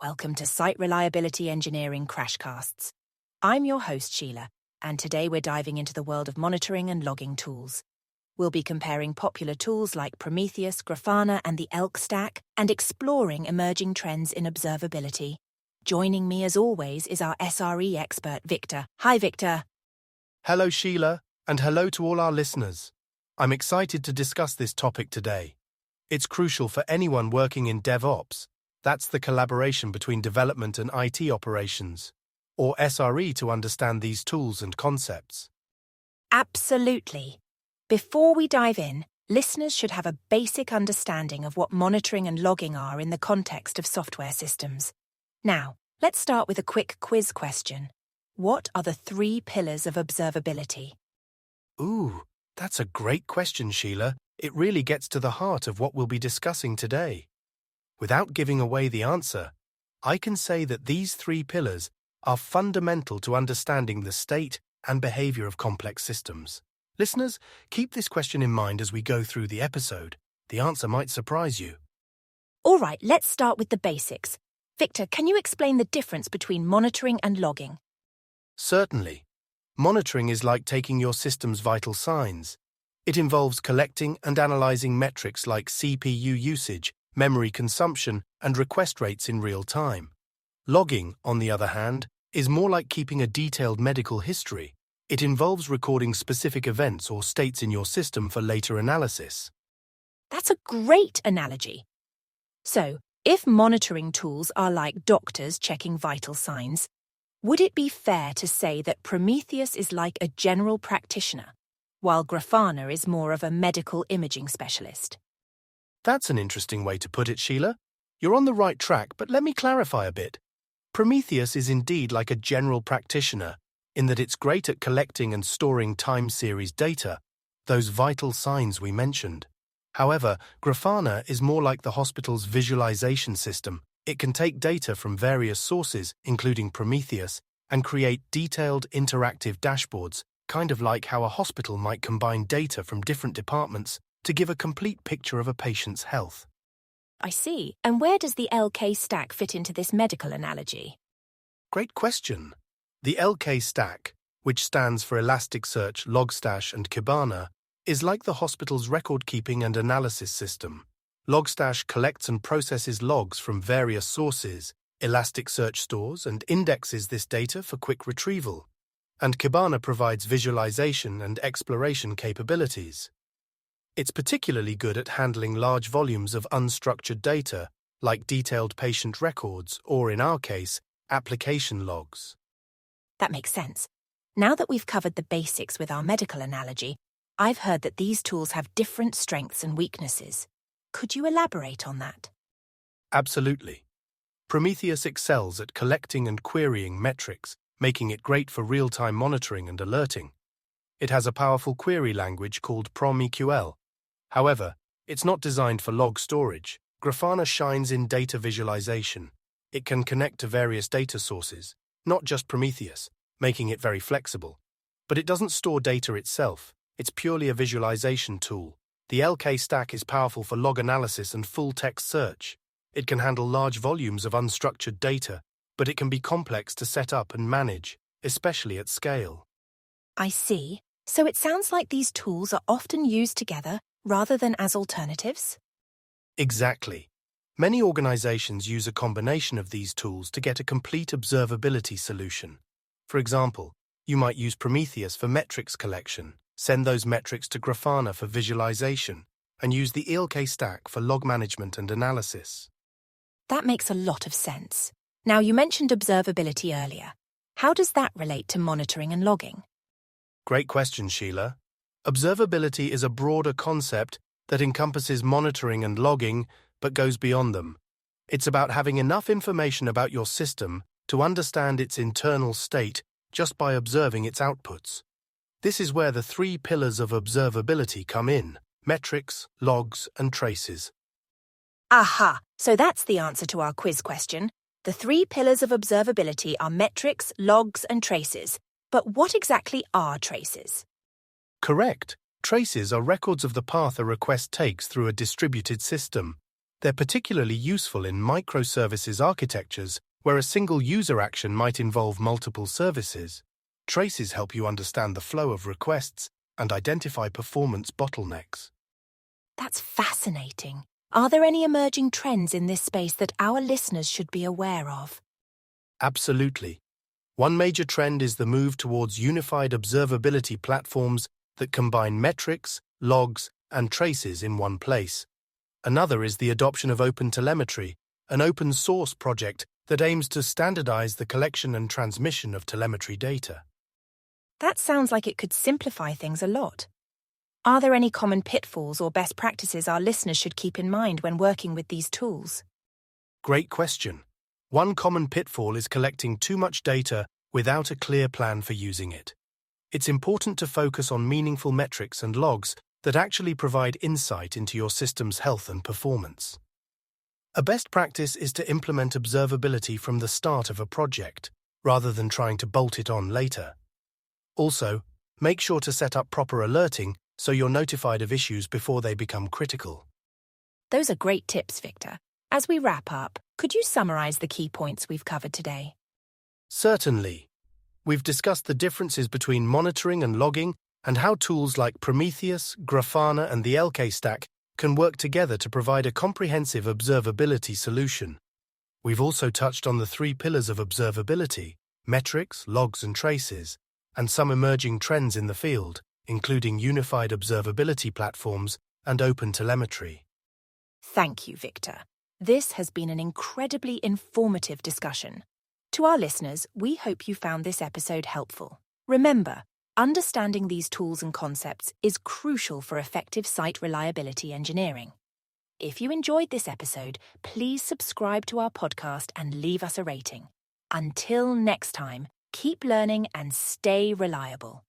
Welcome to Site Reliability Engineering Crashcasts. I'm your host, Sheila, and today we're diving into the world of monitoring and logging tools. We'll be comparing popular tools like Prometheus, Grafana, and the ELK stack, and exploring emerging trends in observability. Joining me as always is our SRE expert, Victor. Hi, Victor. Hello, Sheila, and hello to all our listeners. I'm excited to discuss this topic today. It's crucial for anyone working in DevOps. That's the collaboration between development and IT operations, or SRE, to understand these tools and concepts. Absolutely. Before we dive in, listeners should have a basic understanding of what monitoring and logging are in the context of software systems. Now, let's start with a quick quiz question. What are the 3 pillars of observability? Ooh, that's a great question, Sheila. It really gets to the heart of what we'll be discussing today. Without giving away the answer, I can say that these 3 pillars are fundamental to understanding the state and behavior of complex systems. Listeners, keep this question in mind as we go through the episode. The answer might surprise you. All right, let's start with the basics. Victor, can you explain the difference between monitoring and logging? Certainly. Monitoring is like taking your system's vital signs. It involves collecting and analyzing metrics like CPU usage, memory consumption, and request rates in real time. Logging, on the other hand, is more like keeping a detailed medical history. It involves recording specific events or states in your system for later analysis. That's a great analogy. So, if monitoring tools are like doctors checking vital signs, would it be fair to say that Prometheus is like a general practitioner, while Grafana is more of a medical imaging specialist? That's an interesting way to put it, Sheila. You're on the right track, but let me clarify a bit. Prometheus is indeed like a general practitioner, in that it's great at collecting and storing time series data, those vital signs we mentioned. However, Grafana is more like the hospital's visualization system. It can take data from various sources, including Prometheus, and create detailed interactive dashboards, kind of like how a hospital might combine data from different departments to give a complete picture of a patient's health. I see. And where does the ELK stack fit into this medical analogy? Great question. The ELK stack, which stands for Elasticsearch, Logstash, and Kibana, is like the hospital's record-keeping and analysis system. Logstash collects and processes logs from various sources. Elasticsearch stores and indexes this data for quick retrieval. And Kibana provides visualization and exploration capabilities. It's particularly good at handling large volumes of unstructured data, like detailed patient records or, in our case, application logs. That makes sense. Now that we've covered the basics with our medical analogy, I've heard that these tools have different strengths and weaknesses. Could you elaborate on that? Absolutely. Prometheus excels at collecting and querying metrics, making it great for real-time monitoring and alerting. It has a powerful query language called Prometheus. However, it's not designed for log storage. Grafana shines in data visualization. It can connect to various data sources, not just Prometheus, making it very flexible. But it doesn't store data itself. It's purely a visualization tool. The ELK stack is powerful for log analysis and full-text search. It can handle large volumes of unstructured data, but it can be complex to set up and manage, especially at scale. I see. So it sounds like these tools are often used together rather than as alternatives? Exactly. Many organizations use a combination of these tools to get a complete observability solution. For example, you might use Prometheus for metrics collection, send those metrics to Grafana for visualization, and use the ELK stack for log management and analysis. That makes a lot of sense. Now, you mentioned observability earlier. How does that relate to monitoring and logging? Great question, Sheila. Observability is a broader concept that encompasses monitoring and logging, but goes beyond them. It's about having enough information about your system to understand its internal state just by observing its outputs. This is where the 3 pillars of observability come in: metrics, logs, and traces. Aha! So that's the answer to our quiz question. The 3 pillars of observability are metrics, logs, and traces. But what exactly are traces? Correct. Traces are records of the path a request takes through a distributed system. They're particularly useful in microservices architectures where a single user action might involve multiple services. Traces help you understand the flow of requests and identify performance bottlenecks. That's fascinating. Are there any emerging trends in this space that our listeners should be aware of? Absolutely. One major trend is the move towards unified observability platforms that combine metrics, logs, and traces in one place. Another is the adoption of OpenTelemetry, an open-source project that aims to standardize the collection and transmission of telemetry data. That sounds like it could simplify things a lot. Are there any common pitfalls or best practices our listeners should keep in mind when working with these tools? Great question. One common pitfall is collecting too much data without a clear plan for using it. It's important to focus on meaningful metrics and logs that actually provide insight into your system's health and performance. A best practice is to implement observability from the start of a project, rather than trying to bolt it on later. Also, make sure to set up proper alerting so you're notified of issues before they become critical. Those are great tips, Victor. As we wrap up, could you summarize the key points we've covered today? Certainly. We've discussed the differences between monitoring and logging and how tools like Prometheus, Grafana, and the ELK stack can work together to provide a comprehensive observability solution. We've also touched on the 3 pillars of observability: metrics, logs, and traces, and some emerging trends in the field, including unified observability platforms and OpenTelemetry. Thank you, Victor. This has been an incredibly informative discussion. To our listeners, we hope you found this episode helpful. Remember, understanding these tools and concepts is crucial for effective site reliability engineering. If you enjoyed this episode, please subscribe to our podcast and leave us a rating. Until next time, keep learning and stay reliable.